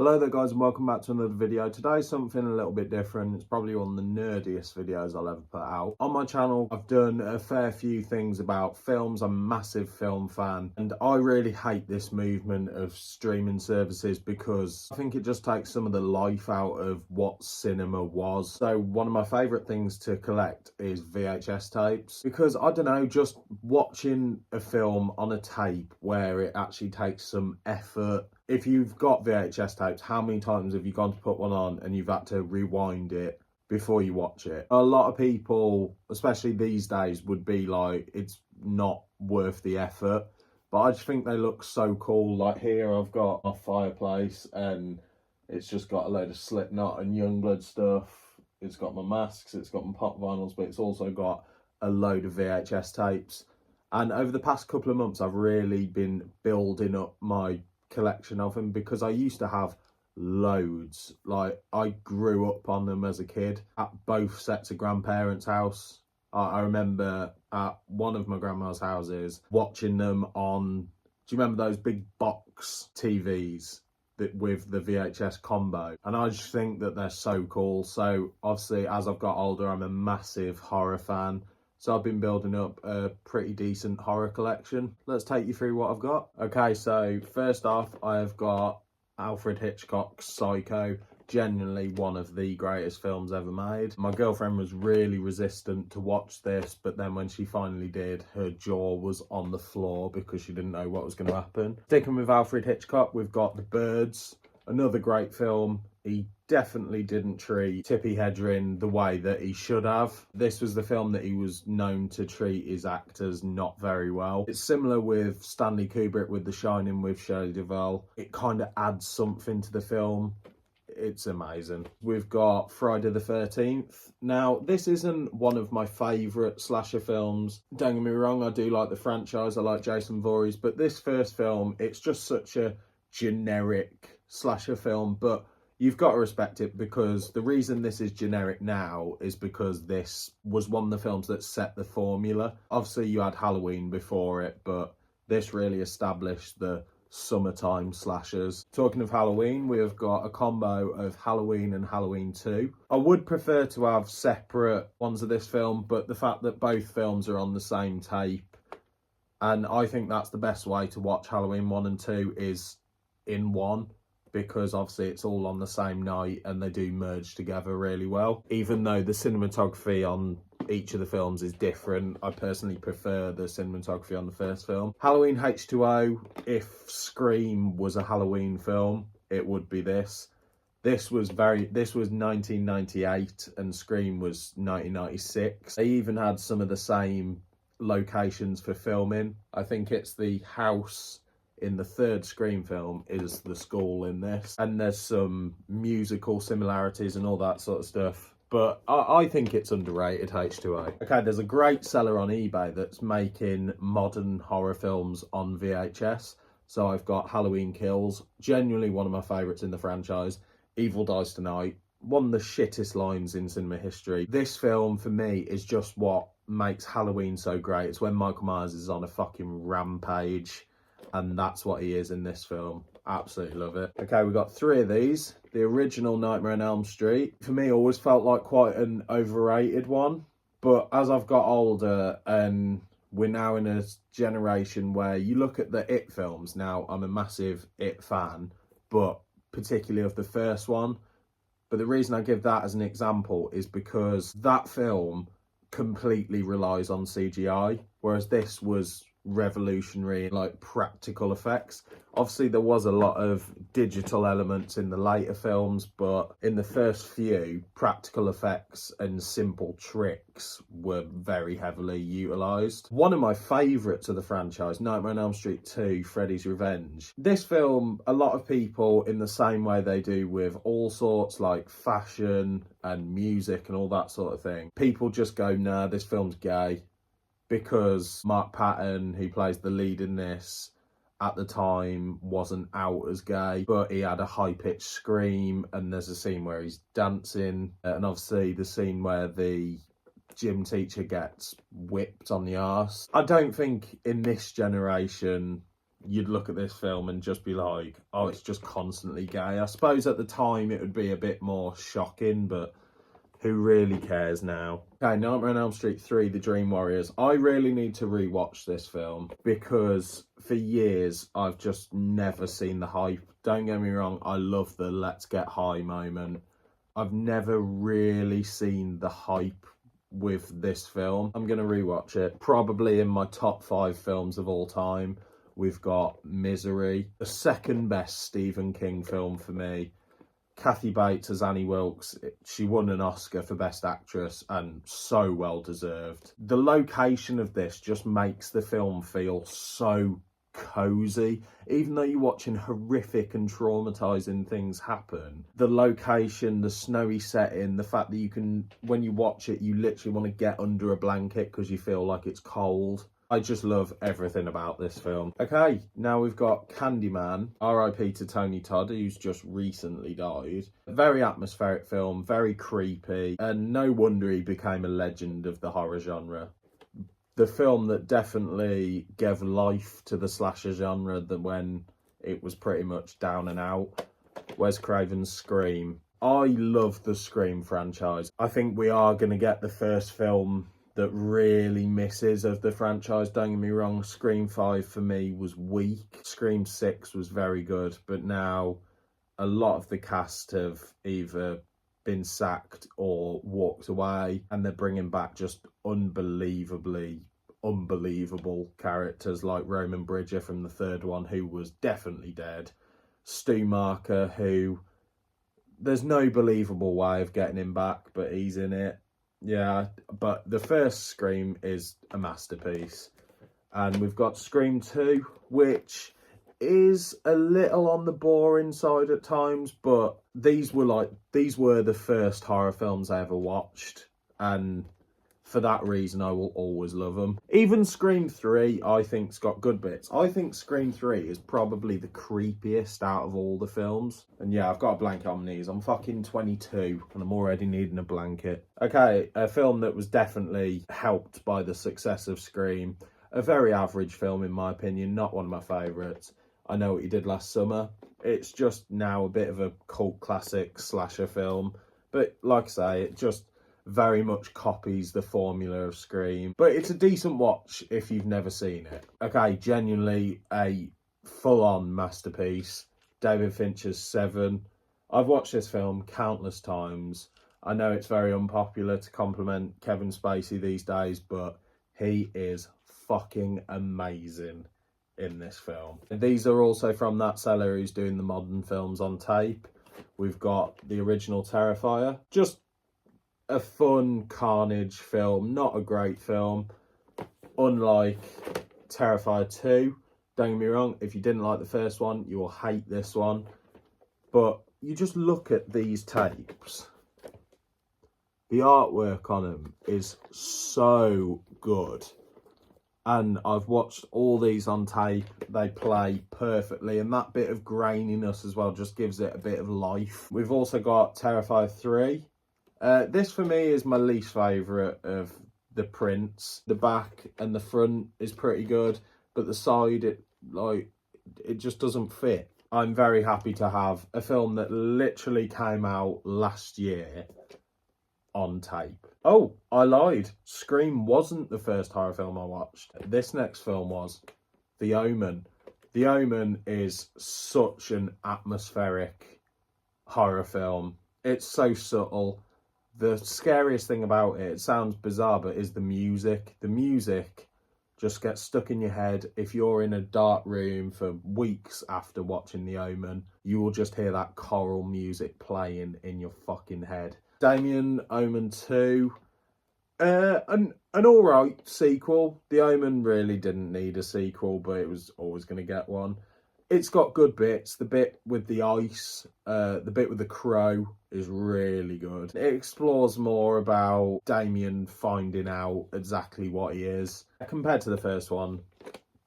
Hello there guys and welcome back to another video. Today something a little bit different. It's probably one of the nerdiest videos I'll ever put out. On my channel I've done a fair few things about films. I'm a massive film fan and I really hate this movement of streaming services because I think it just takes some of the life out of what cinema was. So one of my favourite things to collect is VHS tapes because I don't know, just watching a film on a tape where it actually takes some effort. If you've got VHS tapes, how many times have you gone to put one on and you've had to rewind it before you watch it? A lot of people, especially these days, would be like, it's not worth the effort. But I just think they look so cool. Like here I've got a fireplace and it's just got a load of Slipknot and Youngblood stuff. It's got my masks, it's got my pop vinyls, but it's also got a load of VHS tapes. And over the past couple of months, I've really been building up my collection of them because I used to have loads. Like I grew up on them as a kid at both sets of grandparents' house. I remember at one of my grandma's houses watching them on, do you remember those big box TVs that with the VHS combo? And I just think that they're so cool. So obviously as I've got older, I'm a massive horror fan. So I've been building up a pretty decent horror collection. Let's take you through what I've got. Okay, so first off, I've got Alfred Hitchcock's Psycho, genuinely one of the greatest films ever made. My girlfriend was really resistant to watch this, but then when she finally did, her jaw was on the floor because she didn't know what was going to happen. Sticking with Alfred Hitchcock, we've got The Birds, another great film. He definitely didn't treat Tippi Hedren the way that he should have. This was the film that he was known to treat his actors not very well. It's similar with Stanley Kubrick with The Shining with Shelley Duvall. It kind of adds something to the film. It's amazing. We've got Friday the 13th. Now, this isn't one of my favourite slasher films. Don't get me wrong, I do like the franchise. I like Jason Voorhees. But this first film, it's just such a generic slasher film. But you've got to respect it because the reason this is generic now is because this was one of the films that set the formula. Obviously, you had Halloween before it, but this really established the summertime slashers. Talking of Halloween, we've got a combo of Halloween and Halloween 2. I would prefer to have separate ones of this film, but the fact that both films are on the same tape, and I think that's the best way to watch Halloween 1 and 2 is in one, because obviously it's all on the same night and they do merge together really well. Even though the cinematography on each of the films is different, I personally prefer the cinematography on the first film. Halloween H2O, if Scream was a Halloween film, it would be this. This was 1998 and Scream was 1996. They even had some of the same locations for filming. I think it's the house in the third Scream film is the school in this, and there's some musical similarities and all that sort of stuff, but I think it's underrated, H2O. Okay, there's a great seller on eBay that's making modern horror films on VHS. So I've got Halloween Kills, genuinely one of my favourites in the franchise. Evil Dies Tonight, one of the shittest lines in cinema history. This film for me is just what makes Halloween so great. It's when Michael Myers is on a fucking rampage, and that's what he is in this film. Absolutely love it. Okay, we've got three of these. The original Nightmare on Elm Street, for me, always felt like quite an overrated one. But as I've got older, and we're now in a generation where you look at the It films. Now, I'm a massive It fan, but particularly of the first one. But the reason I give that as an example is because that film completely relies on CGI, whereas this was revolutionary, like practical effects. Obviously there was a lot of digital elements in the later films, but in the first few, practical effects and simple tricks were very heavily utilised. One of my favourites of the franchise, Nightmare on Elm Street 2, Freddy's Revenge. This film, a lot of people, in the same way they do with all sorts like fashion and music and all that sort of thing, people just go, nah, this film's gay. Because Mark Patton, who plays the lead in this, at the time wasn't out as gay, but he had a high-pitched scream, and there's a scene where he's dancing, and obviously the scene where the gym teacher gets whipped on the arse. I don't think in this generation you'd look at this film and just be like, oh, it's just constantly gay. I suppose at the time it would be a bit more shocking, but who really cares now? Okay, Nightmare on Elm Street 3, The Dream Warriors. I really need to rewatch this film because for years I've just never seen the hype. Don't get me wrong, I love the let's get high moment. I've never really seen the hype with this film. I'm going to rewatch it. Probably in my top 5 films of all time. We've got Misery, the second best Stephen King film for me. Kathy Bates as Annie Wilkes, she won an Oscar for Best Actress and so well deserved. The location of this just makes the film feel so cozy. Even though you're watching horrific and traumatizing things happen, the location, the snowy setting, the fact that you can, when you watch it, you literally want to get under a blanket because you feel like it's cold. I just love everything about this film. Okay, now we've got Candyman, R.I.P. to Tony Todd, who's just recently died. A very atmospheric film, very creepy, and no wonder he became a legend of the horror genre. The film that definitely gave life to the slasher genre when it was pretty much down and out. Wes Craven's Scream. I love the Scream franchise. I think we are going to get the first film that really misses of the franchise. Don't get me wrong, Scream 5 for me was weak. Scream 6 was very good, but now a lot of the cast have either been sacked or walked away, and they're bringing back just unbelievable characters like Roman Bridger from the third one, who was definitely dead. Stu Marker, who there's no believable way of getting him back, but he's in it. Yeah, but the first Scream is a masterpiece. And we've got Scream 2, which is a little on the boring side at times, but these were the first horror films I ever watched, and for that reason I will always love them. Even Scream 3 I think's got good bits. I think Scream 3 is probably the creepiest out of all the films. And yeah, I've got a blanket on my knees. I'm fucking 22 and I'm already needing a blanket. Okay, a film that was definitely helped by the success of Scream. A very average film in my opinion, not one of my favourites. I Know What You Did Last Summer. It's just now a bit of a cult classic slasher film. But like I say, it just very much copies the formula of Scream. But it's a decent watch if you've never seen it. Okay, genuinely a full-on masterpiece. David Fincher's Seven. I've watched this film countless times. I know it's very unpopular to compliment Kevin Spacey these days, but he is fucking amazing in this film. And these are also from that seller who's doing the modern films on tape. We've got the original Terrifier. Just a fun carnage film, not a great film. Unlike Terrifier 2, don't get me wrong, if you didn't like the first one, you will hate this one. But you just look at these tapes. The artwork on them is so good. And I've watched all these on tape. They play perfectly. And that bit of graininess as well just gives it a bit of life. We've also got Terrifier 3. This for me is my least favourite of the prints. The back and the front is pretty good, but the side, it just doesn't fit. I'm very happy to have a film that literally came out last year on tape. Oh, I lied. Scream wasn't the first horror film I watched. This next film was The Omen. The Omen is such an atmospheric horror film. It's so subtle. The scariest thing about it sounds bizarre, but is the music. The music just gets stuck in your head. If you're in a dark room for weeks after watching The Omen, you will just hear that choral music playing in your fucking head. Damien, Omen 2. An alright sequel. The Omen really didn't need a sequel, but it was always going to get one. It's got good bits. The bit with the ice, the bit with the crow is really good. It explores more about Damien finding out exactly what he is. Compared to the first one,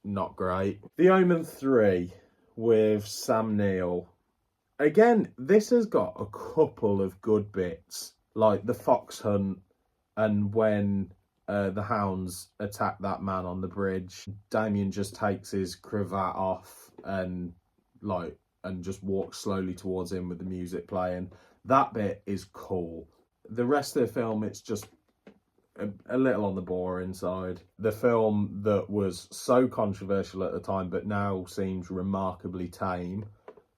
not great. The Omen 3 with Sam Neill. Again, this has got a couple of good bits, like the fox hunt and when the hounds attack that man on the bridge. Damien just takes his cravat off and just walks slowly towards him with the music playing. That bit is cool. The rest of the film, it's just a little on the boring side. The film that was so controversial at the time but now seems remarkably tame,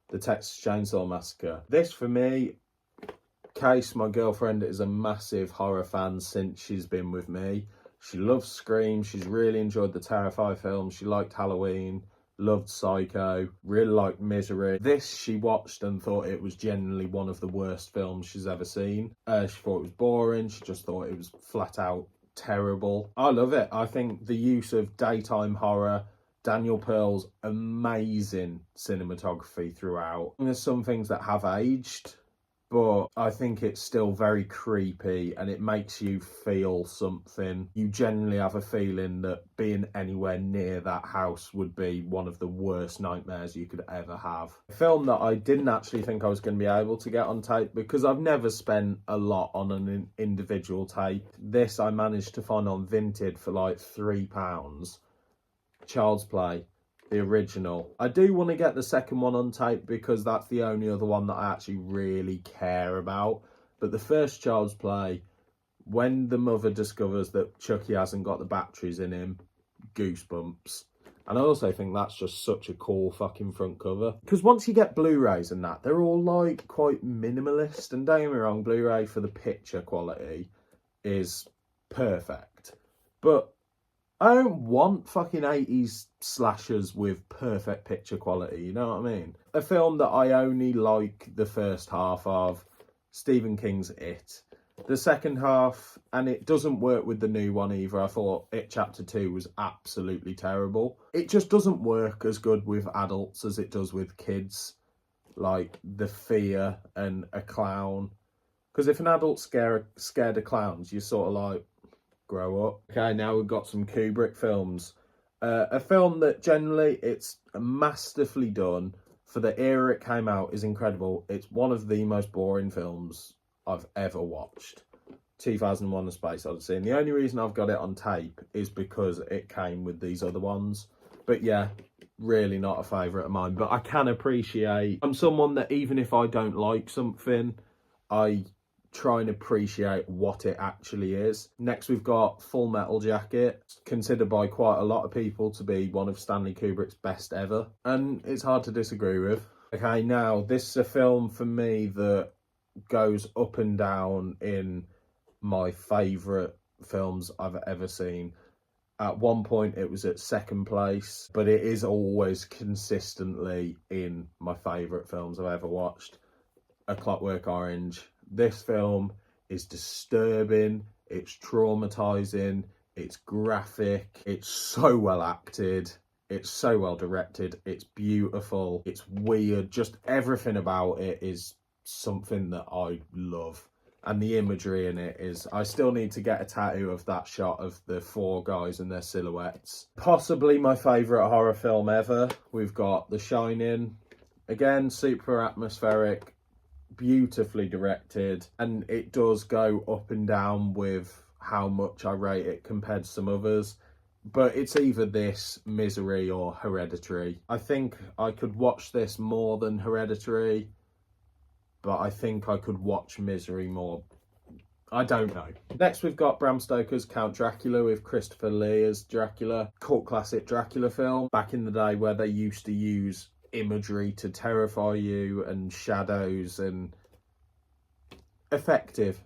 the Texas Chainsaw Massacre. This, for me, Case, my girlfriend, is a massive horror fan since she's been with me. She loves Scream. She's really enjoyed the Terrify films. She liked Halloween, loved Psycho, really liked Misery. This she watched and thought it was genuinely one of the worst films she's ever seen. She thought it was boring. She just thought it was flat out terrible. I love it. I think the use of daytime horror, Daniel Pearl's amazing cinematography throughout. And there's some things that have aged, but I think it's still very creepy and it makes you feel something. You genuinely have a feeling that being anywhere near that house would be one of the worst nightmares you could ever have. A film that I didn't actually think I was going to be able to get on tape because I've never spent a lot on an individual tape. This I managed to find on Vinted for like £3. Child's Play. The original. I do want to get the second one on tape because that's the only other one that I actually really care about. But the first Child's Play, when the mother discovers that Chucky hasn't got the batteries in him, goosebumps. And I also think that's just such a cool fucking front cover. Because once you get Blu-rays and that, they're all like quite minimalist. And don't get me wrong, Blu-ray for the picture quality is perfect. But I don't want fucking 80s slashers with perfect picture quality, you know what I mean? A film that I only like the first half of, Stephen King's It. The second half, and it doesn't work with the new one either. I thought It Chapter 2 was absolutely terrible. It just doesn't work as good with adults as it does with kids. Like the fear and a clown. Because if an adult's scared of clowns, you're sort of like, grow up. Okay, now we've got some Kubrick films. A film that generally it's masterfully done for the era it came out is incredible. It's one of the most boring films I've ever watched. 2001: A Space Odyssey. And the only reason I've got it on tape is because it came with these other ones. But yeah, really not a favourite of mine. But I can appreciate, I'm someone that even if I don't like something, I try and appreciate what it actually is. Next, we've got Full Metal Jacket, considered by quite a lot of people to be one of Stanley Kubrick's best ever, and it's hard to disagree with. Okay, now this is a film for me that goes up and down in my favourite films I've ever seen. At one point it was at second place, but it is always consistently in my favourite films I've ever watched. A Clockwork Orange. This film is disturbing, it's traumatizing, it's graphic, it's so well acted, it's so well directed, it's beautiful, it's weird, just everything about it is something that I love. And the imagery in it is, I still need to get a tattoo of that shot of the four guys and their silhouettes. Possibly my favourite horror film ever. We've got The Shining. Again, super atmospheric, beautifully directed, and it does go up and down with how much I rate it compared to some others. But it's either this, Misery, or Hereditary. I think I could watch this more than Hereditary, but I think I could watch Misery more. I don't know. Next, we've got Bram Stoker's Count Dracula with Christopher Lee as Dracula. Cult classic Dracula film. Back in the day where they used to use imagery to terrify you and shadows and effective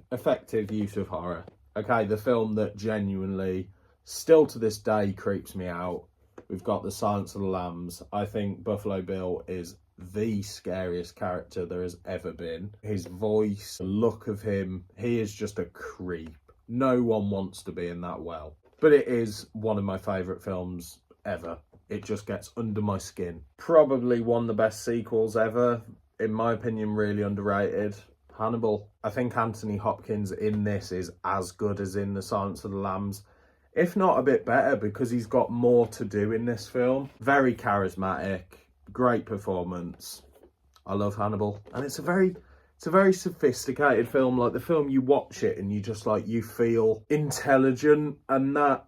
use of horror. Okay, the film that genuinely, still to this day, creeps me out. We've got The Silence of the Lambs. I think Buffalo Bill is the scariest character there has ever been. His voice, the look of him, he is just a creep. No one wants to be in that well. But it is one of my favourite films ever. It just gets under my skin. Probably one of the best sequels ever. In my opinion, really underrated. Hannibal. I think Anthony Hopkins in this is as good as in The Silence of the Lambs, if not a bit better, because he's got more to do in this film. Very charismatic, great performance. I love Hannibal. And it's a very It's a very sophisticated film, like the film you watch it and you just like, you feel intelligent, and that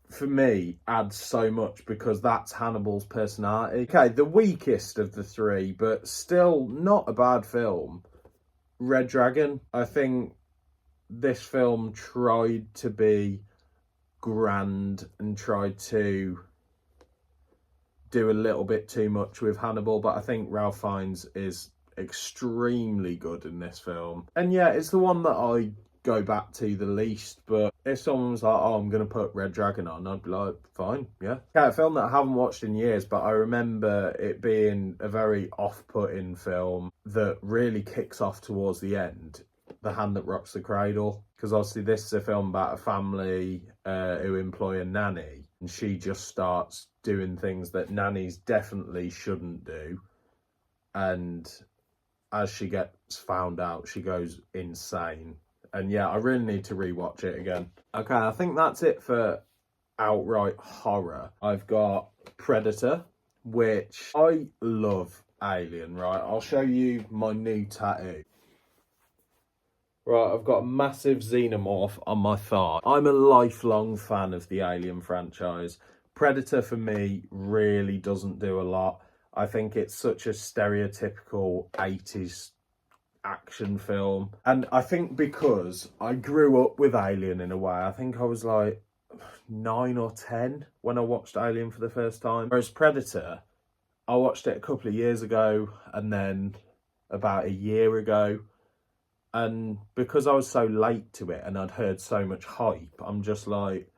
for me adds so much because that's Hannibal's personality. Okay, the weakest of the three, but still not a bad film, Red Dragon. I think this film tried to be grand and tried to do a little bit too much with Hannibal, but I think Ralph Fiennes is extremely good in this film. And yeah, it's the one that I go back to the least, but if someone was like, oh, I'm going to put Red Dragon on, I'd be like, fine, yeah. Yeah, a film that I haven't watched in years, but I remember it being a very off-putting film that really kicks off towards the end, The Hand That Rocks the Cradle, because obviously this is a film about a family who employ a nanny, and she just starts doing things that nannies definitely shouldn't do, and as she gets found out, she goes insane. And yeah, I really need to rewatch it again. Okay, I think that's it for outright horror. I've got Predator, which I love. Alien, right? I'll show you my new tattoo. Right, I've got a massive xenomorph on my thigh. I'm a lifelong fan of the Alien franchise. Predator, for me, really doesn't do a lot. I think it's such a stereotypical 80s action film. And I think because I grew up with Alien in a way, I think I was like 9 or 10 when I watched Alien for the first time. Whereas Predator, I watched it a couple of years ago and then about a year ago. And because I was so late to it and I'd heard so much hype, I'm just like,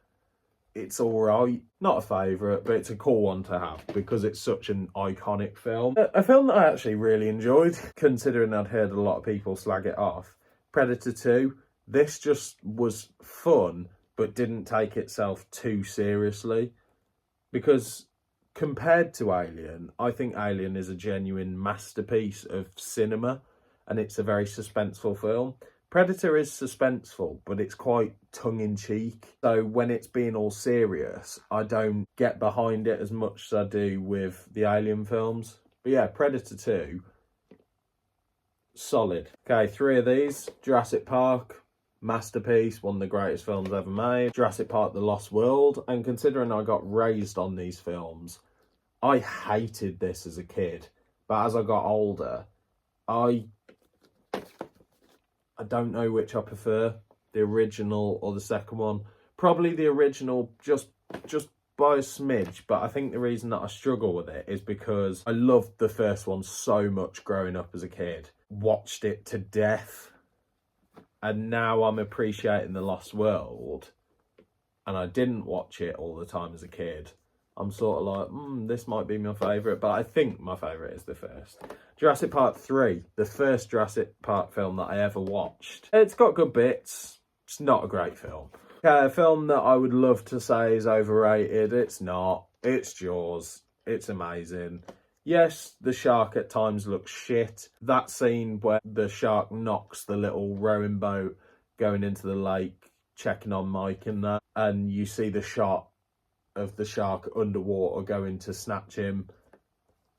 it's all right. Not a favourite, but it's a cool one to have because it's such an iconic film. A film that I actually really enjoyed, considering I'd heard a lot of people slag it off. Predator 2. This just was fun, but didn't take itself too seriously. Because compared to Alien, I think Alien is a genuine masterpiece of cinema, and it's a very suspenseful film. Predator is suspenseful, but it's quite tongue-in-cheek. So when it's being all serious, I don't get behind it as much as I do with the Alien films. But yeah, Predator 2, solid. Okay, 3 of these. Jurassic Park, masterpiece, one of the greatest films ever made. Jurassic Park: The Lost World. And considering I got raised on these films, I hated this as a kid. But as I got older, I don't know which I prefer, the original or the second one. Probably the original, just by a smidge, but I think the reason that I struggle with it is because I loved the first one so much growing up as a kid. Watched it to death, and now I'm appreciating The Lost World, and I didn't watch it all the time as a kid. I'm sort of like, this might be my favourite, but I think my favourite is the first. Jurassic Park 3, the first Jurassic Park film that I ever watched. It's got good bits. It's not a great film. Okay, a film that I would love to say is overrated. It's not. It's Jaws. It's amazing. Yes, the shark at times looks shit. That scene where the shark knocks the little rowing boat going into the lake, checking on Mike and that, and you see the shot of the shark underwater going to snatch him.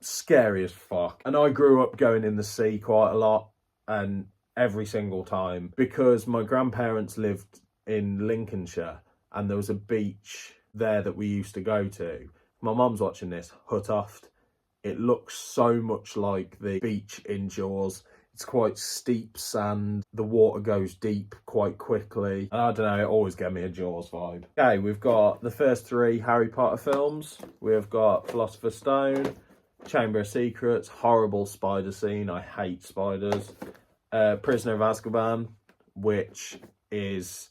Scary as fuck. And I grew up going in the sea quite a lot, and every single time, because my grandparents lived in Lincolnshire and there was a beach there that we used to go to. My mum's watching this, Huttoft. It looks so much like the beach in Jaws. It's quite steep sand. The water goes deep quite quickly. And I don't know, it always gave me a Jaws vibe. Okay, we've got the first 3 Harry Potter films. We've got Philosopher's Stone, Chamber of Secrets, horrible spider scene. I hate spiders. Prisoner of Azkaban, which is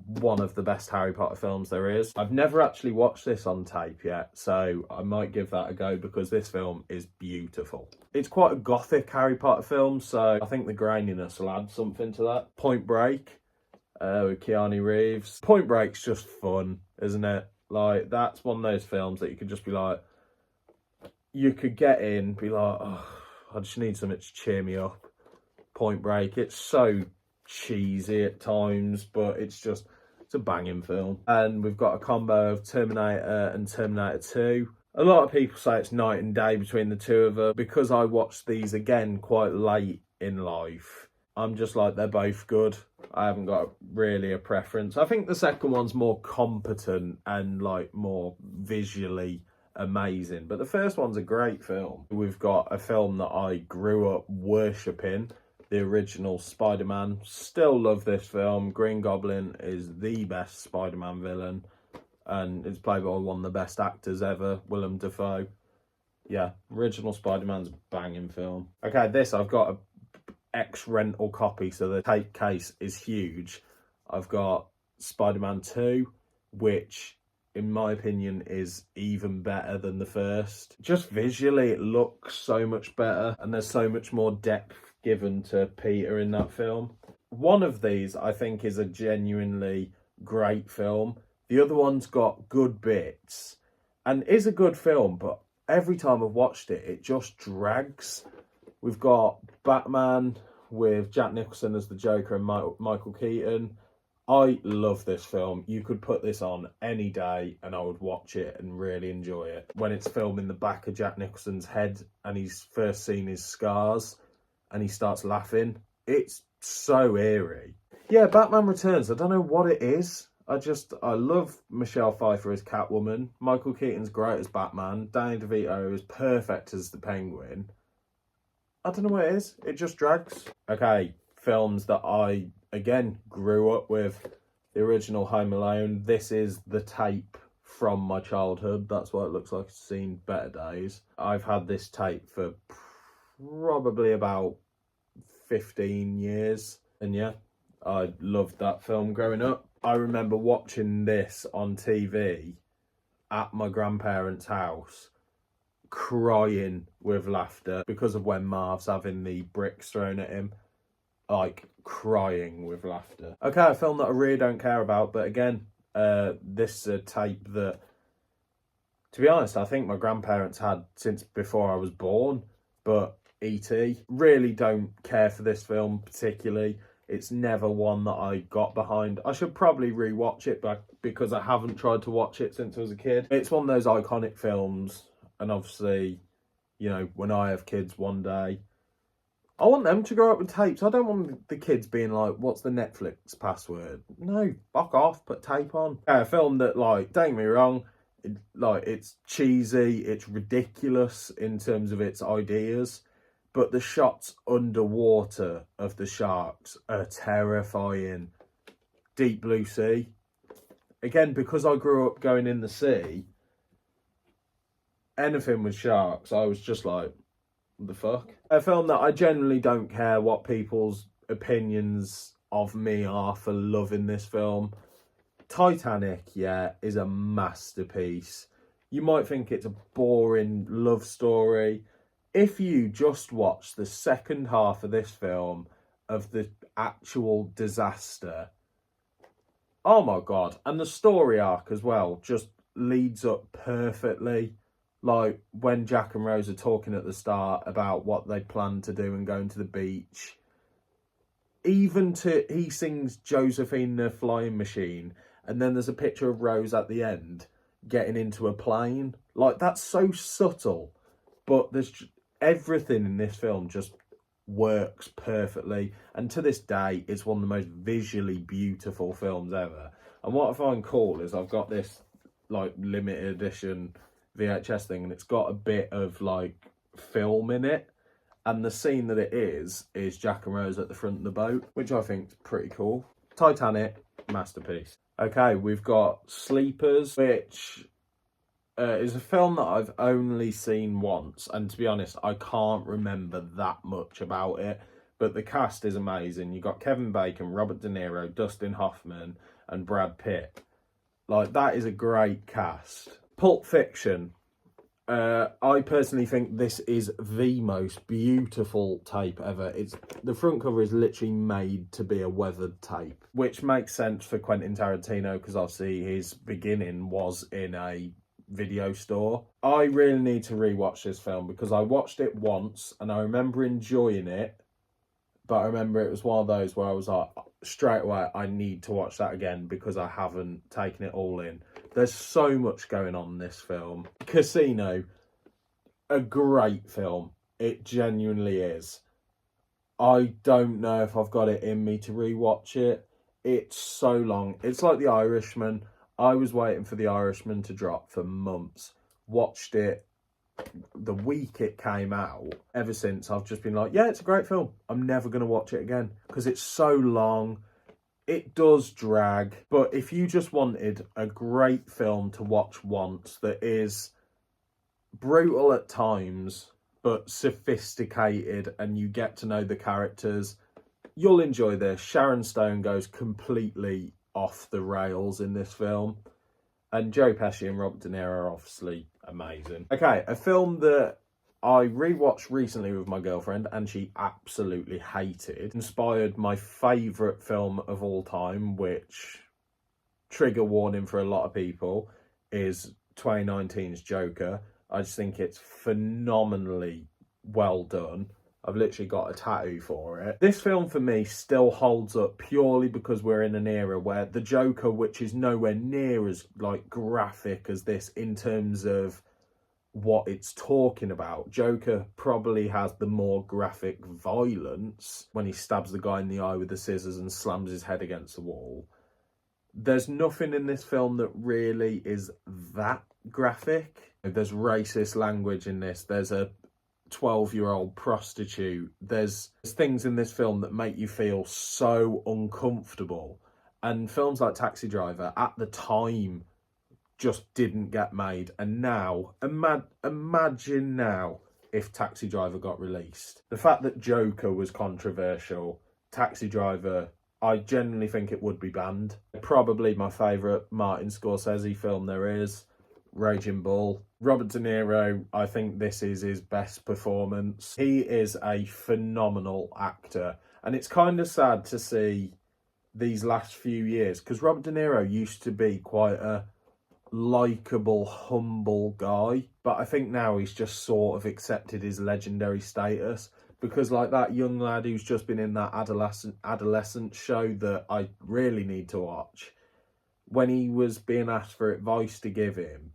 one of the best Harry Potter films there is. I've never actually watched this on tape yet, so I might give that a go because this film is beautiful. It's quite a gothic Harry Potter film, so I think the graininess will add something to that. Point Break, with Keanu Reeves. Point Break's just fun, isn't it? Like, that's one of those films that you could just be like, you could get in, be like, oh, I just need something to cheer me up. Point Break, it's so cheesy at times, but it's a banging film. And we've got a combo of Terminator and Terminator 2. A lot of people say it's night and day between the two of them. Because I watched these again quite late in life. I'm just like, they're both good. I haven't got really a preference. I think the second one's more competent and like more visually amazing, but the first one's a great film. We've got a film that I grew up worshipping, the original Spider-Man. Still love this film. Green Goblin is the best Spider-Man villain, and it's played by one of the best actors ever, Willem Dafoe. Yeah, original Spider-Man's a banging film. Okay, this, I've got a ex-rental copy, so the tape case is huge. I've got Spider-Man 2, which in my opinion is even better than the first. Just visually it looks so much better, and there's so much more depth given to Peter in that film. One of these I think is a genuinely great film. The other one's got good bits and is a good film, but every time I've watched it, it just drags. We've got Batman with Jack Nicholson as the Joker and Michael Keaton. I love this film. You could put this on any day and I would watch it and really enjoy it. When it's filmed in the back of Jack Nicholson's head and he's first seen his scars and he starts laughing, it's so eerie. Yeah, Batman Returns. I don't know what it is. I love Michelle Pfeiffer as Catwoman. Michael Keaton's great as Batman. Danny DeVito is perfect as the Penguin. I don't know what it is. It just drags. Okay, films that I, again, grew up with. The original Home Alone. This is the tape from my childhood. That's what it looks like. It's seen better days. I've had this tape for probably about 15 years. And yeah, I loved that film growing up. I remember watching this on TV at my grandparents' house, crying with laughter because of when Marv's having the bricks thrown at him. Like, crying with laughter. Okay, a film that I really don't care about, but again, this is a tape that, to be honest, I think my grandparents had since before I was born. But E.T. Really don't care for this film particularly. It's never one that I got behind. I should probably rewatch it back because I haven't tried to watch it since I was a kid. It's one of those iconic films, and obviously, you know, when I have kids one day, I want them to grow up with tapes. I don't want the kids being like, what's the Netflix password? No, fuck off, put tape on. Yeah, a film that, like, don't get me wrong, it's cheesy, it's ridiculous in terms of its ideas, but the shots underwater of the sharks are terrifying. Deep Blue Sea. Again, because I grew up going in the sea, anything with sharks, I was just like, what the fuck? A film that I generally don't care what people's opinions of me are for loving this film. Titanic, yeah, is a masterpiece. You might think it's a boring love story. If you just watch the second half of this film of the actual disaster, oh my God. And the story arc as well just leads up perfectly. Like when Jack and Rose are talking at the start about what they plan to do and going to the beach. He sings Josephine the Flying Machine, and then there's a picture of Rose at the end getting into a plane. Like, that's so subtle, but there's everything in this film just works perfectly, and to this day it's one of the most visually beautiful films ever. And what I find cool is I've got this like limited edition VHS thing, and it's got a bit of like film in it, and the scene that it is Jack and Rose at the front of the boat, which I think is pretty cool. Titanic, masterpiece. Okay, we've got Sleepers, which is a film that I've only seen once, and to be honest, I can't remember that much about it, but the cast is amazing. You got Kevin Bacon, Robert De Niro, Dustin Hoffman, and Brad Pitt. Like, that is a great cast. Pulp Fiction. I personally think this is the most beautiful tape ever. The front cover is literally made to be a weathered tape, which makes sense for Quentin Tarantino because obviously his beginning was in a video store. I really need to rewatch this film because I watched it once and I remember enjoying it, but I remember it was one of those where I was like, straight away, I need to watch that again because I haven't taken it all in. There's so much going on in this film. Casino, a great film. It genuinely is. I don't know if I've got it in me to rewatch it. It's so long. It's like The Irishman. I was waiting for The Irishman to drop for months. Watched it the week it came out. Ever since, I've just been like, yeah, it's a great film. I'm never going to watch it again because it's so long. It does drag. But if you just wanted a great film to watch once that is brutal at times but sophisticated and you get to know the characters, you'll enjoy this. Sharon Stone goes completely off the rails in this film, and Joe Pesci and Robert De Niro are obviously amazing. Okay, a film that I rewatched recently with my girlfriend and she absolutely hated, inspired my favourite film of all time, which, trigger warning for a lot of people, is 2019's Joker. I just think it's phenomenally well done. I've literally got a tattoo for it. This film for me still holds up purely because we're in an era where the Joker, which is nowhere near as like graphic as this in terms of what it's talking about. Joker probably has the more graphic violence when he stabs the guy in the eye with the scissors and slams his head against the wall. There's nothing in this film that really is that graphic. There's racist language in this. There's a 12-year-old prostitute. There's things in this film that make you feel so uncomfortable. And films like Taxi Driver at the time just didn't get made. And now, imagine now if Taxi Driver got released. The fact that Joker was controversial, Taxi Driver, I genuinely think it would be banned. Probably my favourite Martin Scorsese film there is, Raging Bull. Robert De Niro, I think this is his best performance. He is a phenomenal actor. And it's kind of sad to see these last few years, because Robert De Niro used to be quite a likeable, humble guy. But I think now he's just sort of accepted his legendary status. Because like that young lad who's just been in that adolescent show that I really need to watch, when he was being asked for advice to give him,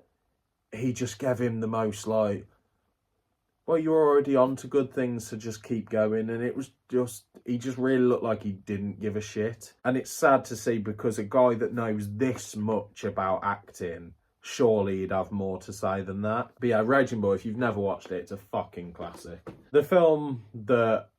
he just gave him the most like, well, you're already on to good things, so just keep going. And it was just, he just really looked like he didn't give a shit. And it's sad to see, because a guy that knows this much about acting, surely he'd have more to say than that. But yeah, Raging Bull, if you've never watched it, it's a fucking classic. The film that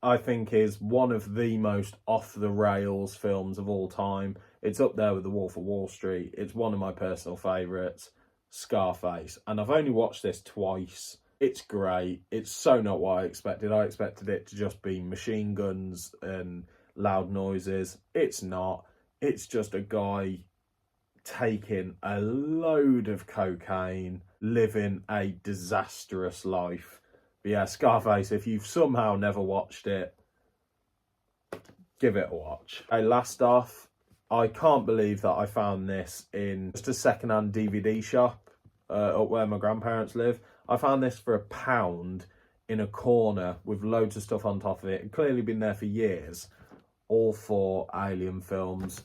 I think is one of the most off-the-rails films of all time, it's up there with The Wolf of Wall Street. It's one of my personal favourites, Scarface. And I've only watched this twice. It's great. It's so not what I expected. I expected it to just be machine guns and loud noises. It's not. It's just a guy taking a load of cocaine, living a disastrous life. But yeah, Scarface, if you've somehow never watched it, give it a watch. Okay, last off, I can't believe that I found this in just a second-hand DVD shop up where my grandparents live. I found this for £1 in a corner with loads of stuff on top of it. It'd clearly been there for years, all for Alien films.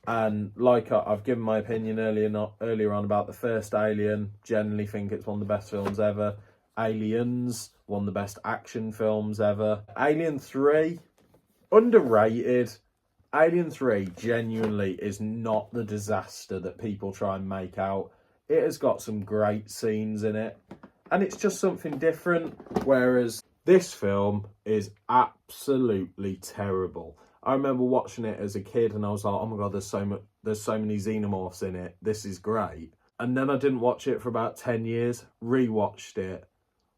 And like I've given my opinion earlier on about the first Alien, generally think it's one of the best films ever. Aliens, one of the best action films ever. Alien 3, underrated. Alien 3 genuinely is not the disaster that people try and make out. It has got some great scenes in it, and it's just something different, whereas this film is absolutely terrible. I remember watching it as a kid and I was like, oh my god, there's so many xenomorphs in it, this is great. And then I didn't watch it for about 10 years, rewatched it.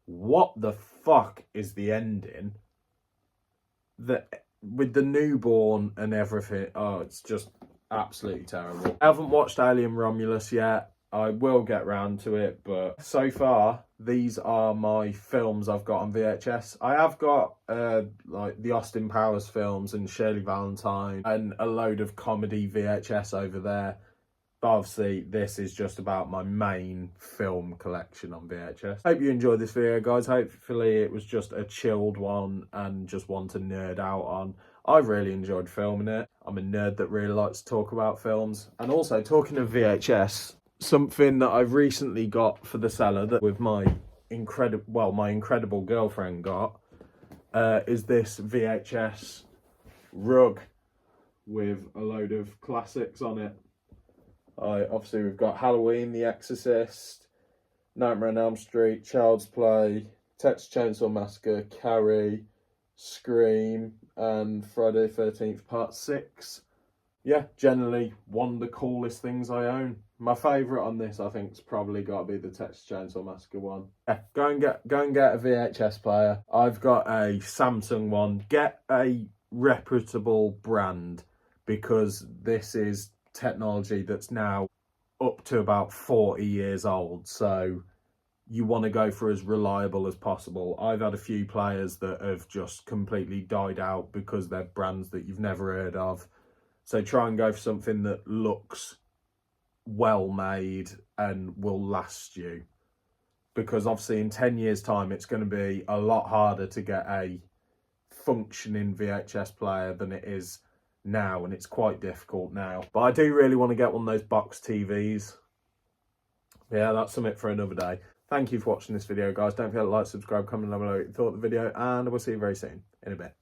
What the fuck is the ending? With the newborn and everything, oh, it's just absolutely terrible. I haven't watched Alien Romulus yet. I will get round to it, but so far, these are my films I've got on VHS. I have got like the Austin Powers films and Shirley Valentine and a load of comedy VHS over there. But obviously, this is just about my main film collection on VHS. Hope you enjoyed this video, guys. Hopefully, it was just a chilled one and just one to nerd out on. I really enjoyed filming it. I'm a nerd that really likes to talk about films. And also, talking of VHS, something that I've recently got for the cellar that with my incredible girlfriend got, is this VHS rug with a load of classics on it. Obviously we've got Halloween, The Exorcist, Nightmare on Elm Street, Child's Play, Texas Chainsaw Massacre, Carrie, Scream, and Friday the 13th Part 6. Yeah, generally one of the coolest things I own. My favourite on this, I think, has probably got to be the Texas Chainsaw Massacre one. Yeah, go and get a VHS player. I've got a Samsung one. Get a reputable brand, because this is technology that's now up to about 40 years old. So you want to go for as reliable as possible. I've had a few players that have just completely died out because they're brands that you've never heard of. So try and go for something that looks well made and will last you. Because obviously in 10 years' time, it's going to be a lot harder to get a functioning VHS player than it is now. And it's quite difficult now. But I do really want to get one of those box TVs. Yeah, that's something for another day. Thank you for watching this video, guys. Don't forget to like, subscribe, comment down below what you thought of the video. And we'll see you very soon in a bit.